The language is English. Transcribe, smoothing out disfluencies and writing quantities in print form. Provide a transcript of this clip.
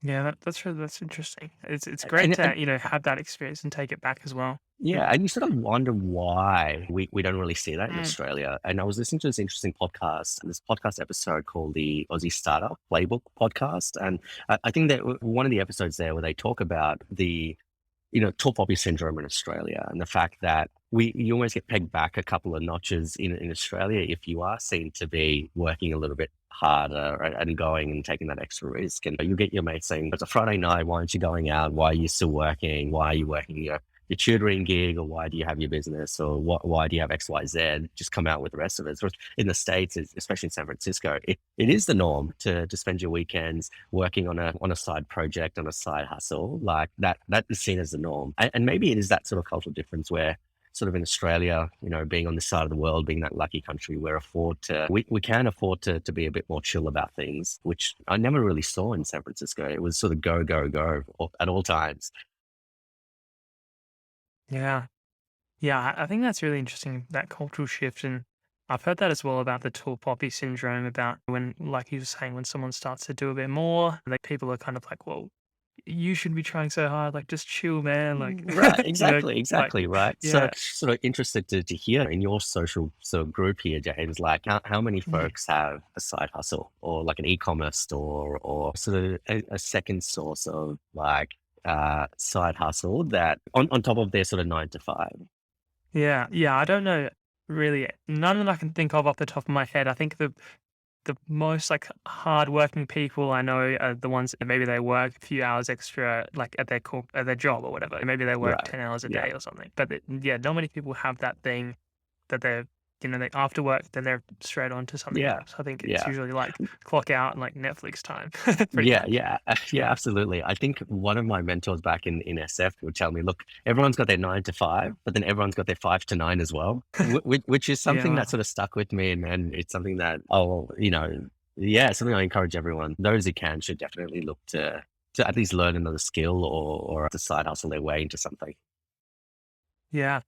Yeah, that's interesting. It's great And to, have that experience and take it back as well. yeah, Mm. and you sort of wonder why we don't really see that in Mm. Australia. And I was listening to this podcast episode called the Aussie Startup Playbook podcast. And I think that one of the episodes there where they talk about the tall poppy syndrome in Australia and the fact that you almost get pegged back a couple of notches in Australia if you are seen to be working a little bit harder and going and taking that extra risk. And you get your mates saying, it's a Friday night, why aren't you going out? Why are you still working? Why are you working your tutoring gig? Or why do you have your business? Or why do you have XYZ? Just come out with the rest of it. So in the States, especially in San Francisco, it is the norm to spend your weekends working on a side project, on a side hustle, like that is seen as the norm. And maybe it is that sort of cultural difference where sort of in Australia, being on this side of the world, being that lucky country, we can afford to be a bit more chill about things, which I never really saw in San Francisco. It was sort of go, go, go at all times. Yeah. Yeah, I think that's really interesting, that cultural shift. And I've heard that as well about the tall poppy syndrome, about when, like you were saying, when someone starts to do a bit more, like people are kind of like, well, you shouldn't be trying so hard. Like, just chill, man. Like, Right, like, exactly, right. So yeah. sort of interested to hear in your social sort of group here, James, like how many Yeah. folks have a side hustle or like an e-commerce store or sort of a second source of like side hustle that on top of their sort of 9 to 5. Yeah. Yeah. I don't know really. None that I can think of off the top of my head. I think the most like hardworking people I know are the ones that maybe they work a few hours extra, like at their job or whatever. Maybe they work Right. 10 hours a Yeah. day or something. But yeah, not many people have that thing that they're, they after work, then they're straight on to something Yeah. else. I think it's Yeah. usually like clock out and like Netflix time, pretty Yeah, much. yeah, yeah, absolutely. I think one of my mentors back in SF would tell me, look, everyone's got their 9 to 5, but then everyone's got their 5 to 9 as well, which is Yeah, something that well, sort of stuck with me. And it's something that, yeah, something I encourage everyone, those who can, should definitely look to at least learn another skill or to side hustle their way into something. yeah.